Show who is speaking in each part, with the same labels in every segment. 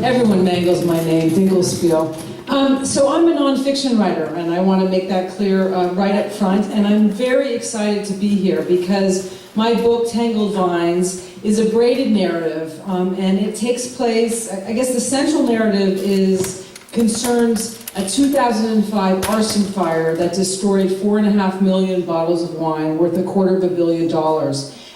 Speaker 1: Everyone mangles my name, Dinkelspiel. So I'm a nonfiction writer, and I want to make that clear right up front. And I'm very excited to be here because my book, Tangled Vines, is a braided narrative, and it takes place, I guess the central narrative concerns a 2005 arson fire that destroyed 4.5 million bottles of wine worth $250 million.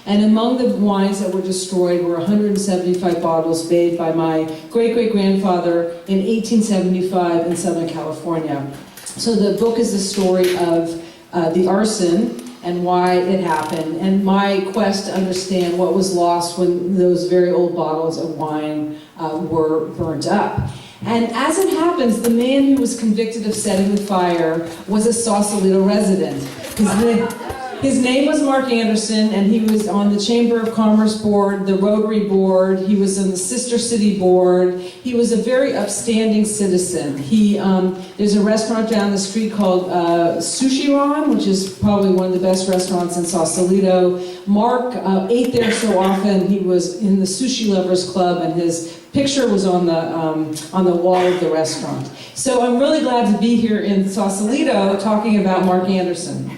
Speaker 1: And among the wines that were destroyed were 175 bottles made by my great-great-grandfather in 1875 in Southern California. So the book is the story of the arson and why it happened, and my quest to understand what was lost when those very old bottles of wine were burnt up. And as it happens, the man who was convicted of setting the fire was a Sausalito resident. His name was Mark Anderson, and he was on the Chamber of Commerce board, the Rotary board. He was on the Sister City board. He was a very upstanding citizen. There's a restaurant down the street called Sushi Ron, which is probably one of the best restaurants in Sausalito. Mark ate there so often. He was in the Sushi Lovers Club, and his picture was on the wall of the restaurant. So I'm really glad to be here in Sausalito talking about Mark Anderson.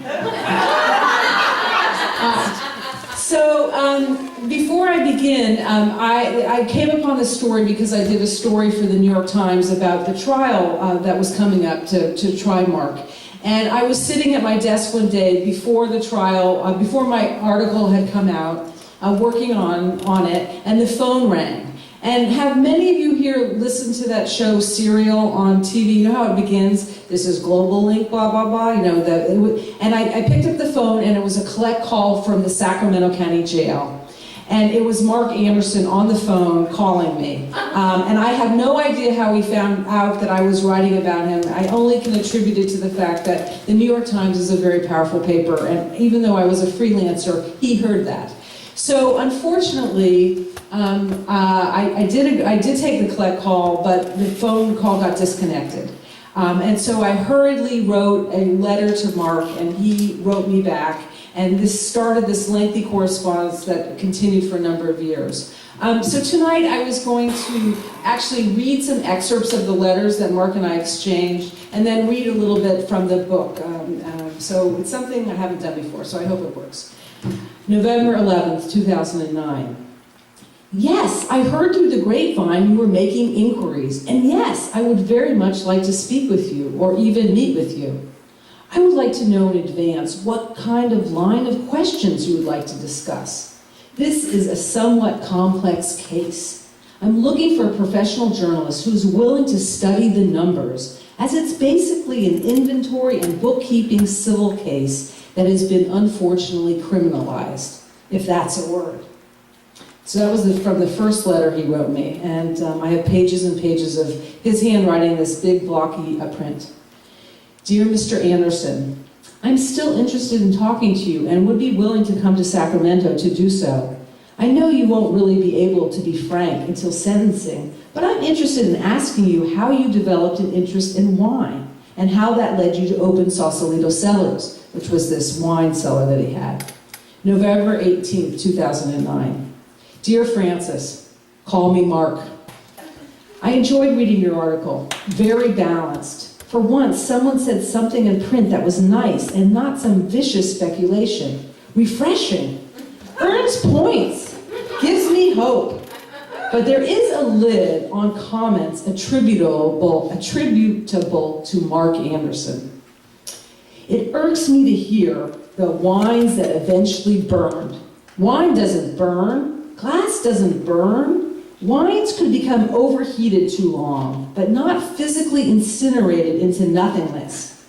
Speaker 1: Before I begin, I came upon this story because I did a story for the New York Times about the trial that was coming up to try Mark. And I was sitting at my desk one day before the trial, before my article had come out, working on it, and the phone rang. And have many of you here listened to that show Serial on TV? You know how it begins? This is Global Link, blah, blah, blah. You know, and I picked up the phone, and it was a collect call from the Sacramento County Jail. And it was Mark Anderson on the phone calling me. And I have no idea how he found out that I was writing about him. I only can attribute it to the fact that the New York Times is a very powerful paper, and even though I was a freelancer, he heard that. So unfortunately, I did take the collect call, but the phone call got disconnected. And so I hurriedly wrote a letter to Mark, and he wrote me back. And this started this lengthy correspondence that continued for a number of years. So tonight I was going to actually read some excerpts of the letters that Mark and I exchanged, and then read a little bit from the book. So it's something I haven't done before, so I hope it works. November 11th, 2009. Yes, I heard through the grapevine you were making inquiries, and yes, I would very much like to speak with you, or even meet with you. I would like to know in advance what kind of line of questions you would like to discuss. This is a somewhat complex case. I'm looking for a professional journalist who's willing to study the numbers, as it's basically an inventory and bookkeeping civil case that has been unfortunately criminalized, if that's a word. So that was from the first letter he wrote me, and I have pages and pages of his handwriting, this big blocky print. Dear Mr. Anderson, I'm still interested in talking to you and would be willing to come to Sacramento to do so. I know you won't really be able to be frank until sentencing, but I'm interested in asking you how you developed an interest in wine and how that led you to open Sausalito Cellars, which was this wine cellar that he had. November 18th, 2009. Dear Francis, call me Mark. I enjoyed reading your article, very balanced. For once, someone said something in print that was nice and not some vicious speculation. Refreshing. Earns points. Gives me hope. But there is a lid on comments attributable to Mark Anderson. It irks me to hear the wines that eventually burned. Wine doesn't burn. Glass doesn't burn. Wines could become overheated too long, but not physically incinerated into nothingness.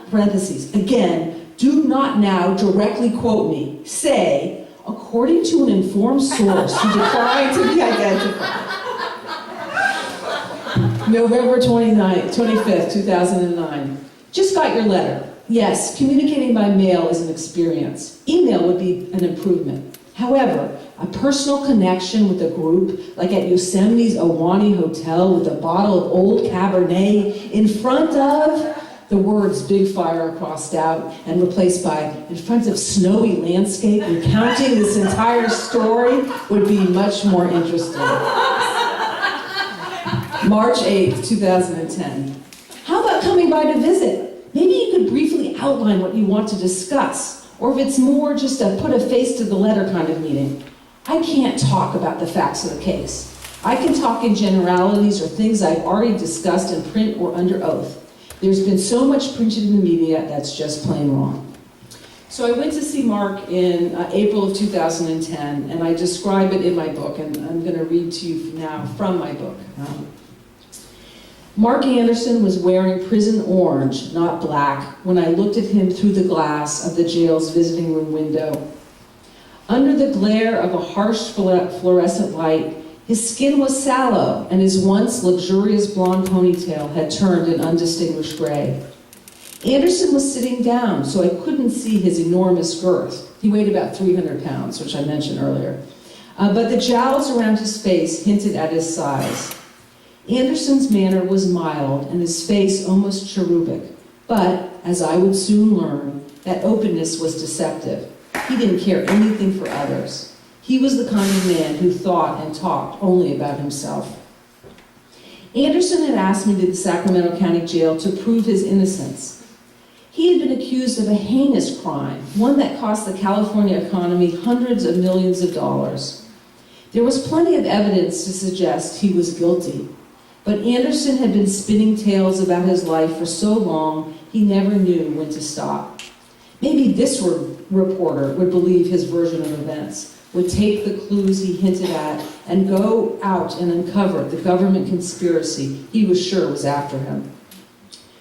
Speaker 1: Parentheses. Again, do not now directly quote me. Say, according to an informed source who declined to be identified. November 25th, 2009. Just got your letter. Yes, communicating by mail is an experience. Email would be an improvement. However, a personal connection with a group, like at Yosemite's Ahwahnee Hotel with a bottle of old Cabernet in front of, the words big fire are crossed out and replaced by in front of snowy landscape, recounting this entire story would be much more interesting. March 8th, 2010. How about coming by to visit? Maybe you could briefly outline what you want to discuss, or if it's more just a put a face to the letter kind of meeting. I can't talk about the facts of the case. I can talk in generalities or things I've already discussed in print or under oath. There's been so much printed in the media that's just plain wrong. So I went to see Mark in April of 2010, and I describe it in my book, and I'm going to read to you now from my book. Mark Anderson was wearing prison orange, not black, when I looked at him through the glass of the jail's visiting room window. Under the glare of a harsh fluorescent light, his skin was sallow, and his once luxurious blonde ponytail had turned an undistinguished gray. Anderson was sitting down, so I couldn't see his enormous girth. He weighed about 300 pounds, which I mentioned earlier. But the jowls around his face hinted at his size. Anderson's manner was mild, and his face almost cherubic. But, as I would soon learn, that openness was deceptive. He didn't care anything for others. He was the kind of man who thought and talked only about himself. Anderson had asked me to the Sacramento County Jail to prove his innocence. He had been accused of a heinous crime, one that cost the California economy hundreds of millions of dollars. There was plenty of evidence to suggest he was guilty, but Anderson had been spinning tales about his life for so long he never knew when to stop. Maybe this reporter would believe his version of events, would take the clues he hinted at and go out and uncover the government conspiracy he was sure was after him.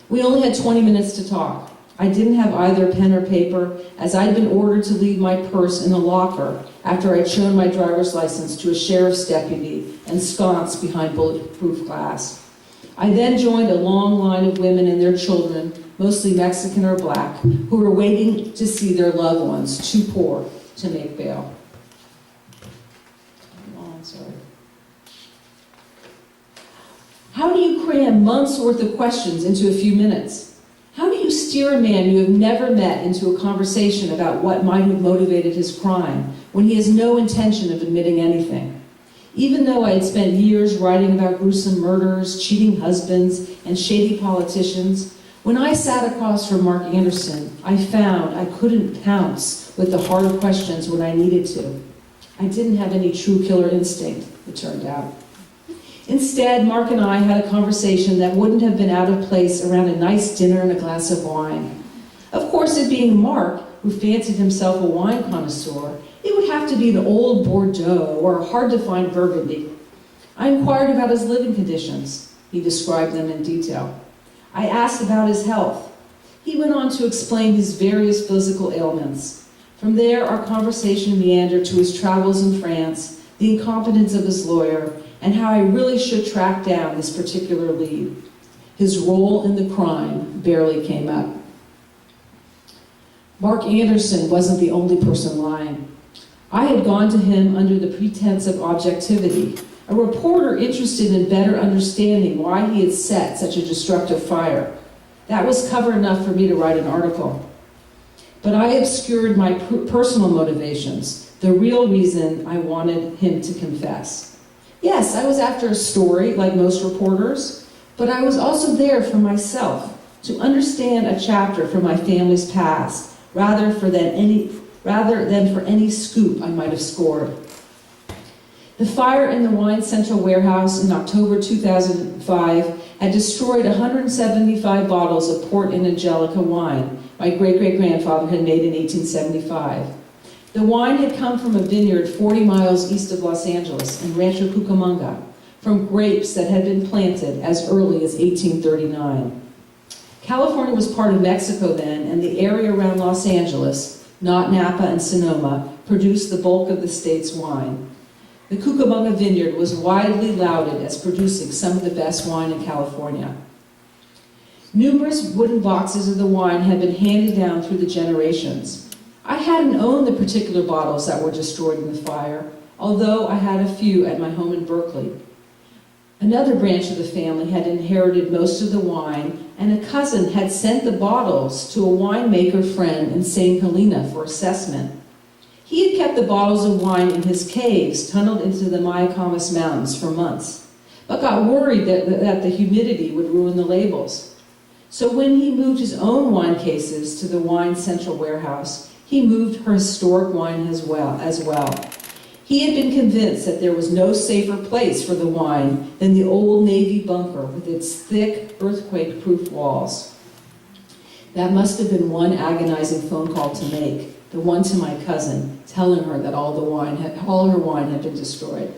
Speaker 1: We only had 20 minutes to talk. I didn't have either pen or paper, as I'd been ordered to leave my purse in a locker after I'd shown my driver's license to a sheriff's deputy ensconced behind bulletproof glass. I then joined a long line of women and their children, mostly Mexican or black, who were waiting to see their loved ones, too poor to make bail. How do you cram months' worth of questions into a few minutes? How do you steer a man you have never met into a conversation about what might have motivated his crime when he has no intention of admitting anything? Even though I had spent years writing about gruesome murders, cheating husbands, and shady politicians, when I sat across from Mark Anderson, I found I couldn't pounce with the hard questions when I needed to. I didn't have any true killer instinct, it turned out. Instead, Mark and I had a conversation that wouldn't have been out of place around a nice dinner and a glass of wine. Of course, it being Mark, who fancied himself a wine connoisseur, it would have to be an old Bordeaux or a hard-to-find Burgundy. I inquired about his living conditions. He described them in detail. I asked about his health. He went on to explain his various physical ailments. From there, our conversation meandered to his travels in France, the incompetence of his lawyer, and how I really should track down this particular lead. His role in the crime barely came up. Mark Anderson wasn't the only person lying. I had gone to him under the pretense of objectivity, a reporter interested in better understanding why he had set such a destructive fire. That was cover enough for me to write an article. But I obscured my personal motivations, the real reason I wanted him to confess. Yes, I was after a story, like most reporters, but I was also there for myself, to understand a chapter from my family's past, rather than for any scoop I might have scored. The fire in the Wine Central warehouse in October 2005 had destroyed 175 bottles of Port and Angelica wine my great-great-grandfather had made in 1875. The wine had come from a vineyard 40 miles east of Los Angeles in Rancho Cucamonga, from grapes that had been planted as early as 1839. California was part of Mexico then, and the area around Los Angeles, not Napa and Sonoma, produced the bulk of the state's wine. The Cucamonga vineyard was widely lauded as producing some of the best wine in California. Numerous wooden boxes of the wine had been handed down through the generations. I hadn't owned the particular bottles that were destroyed in the fire, although I had a few at my home in Berkeley. Another branch of the family had inherited most of the wine, and a cousin had sent the bottles to a winemaker friend in St. Helena for assessment. He had kept the bottles of wine in his caves tunneled into the Mayacamas Mountains for months. but got worried that the humidity would ruin the labels. So when he moved his own wine cases to the wine central warehouse, he moved her historic wine as well. He had been convinced that there was no safer place for the wine than the old Navy bunker with its thick, earthquake-proof walls. That must have been one agonizing phone call to make, the one to my cousin, telling her that all her wine had been destroyed.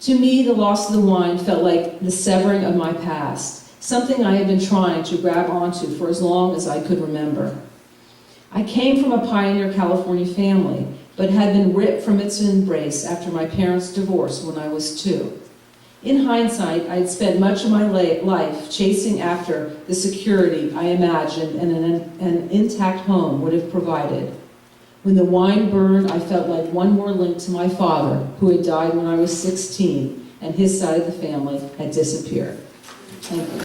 Speaker 1: To me, the loss of the wine felt like the severing of my past, something I had been trying to grab onto for as long as I could remember. I came from a pioneer California family, but had been ripped from its embrace after my parents' divorce when I was 2. In hindsight, I had spent much of my life chasing after the security I imagined an intact home would have provided. When the wine burned, I felt like one more link to my father, who had died when I was 16, and his side of the family had disappeared. Thank you.